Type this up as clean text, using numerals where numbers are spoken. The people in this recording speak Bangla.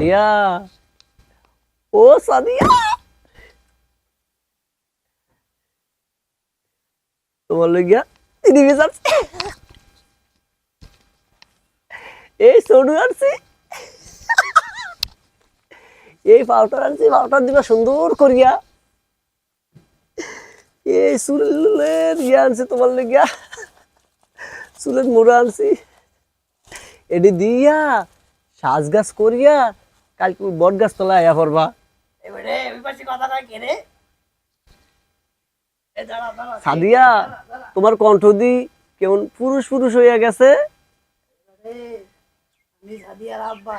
সাদিয়া, ও সাদিয়া, তোমার লইগা চিনি বেচাচ্ছি। এই সরু আনছি, এই পাউডার আনছি, পাউডার দিবা সুন্দর করিয়া। এই চুলের ইয়ে আনছি তোমার লইগা, চুলের মোড়া আনছি, এটি দিয়া সাজ গাছ করিয়া কালকে বট গাছ তলায় আয়া পড়বা। এবারে ওই পাশে কথা কয় কে রে? এ দাঁড়া দাঁড়া সাদিয়া, তোমার কণ্ঠ দি কেমন পুরুষ পুরুষ হইয়া গেছে। আমি সাদিয়ার আব্বা।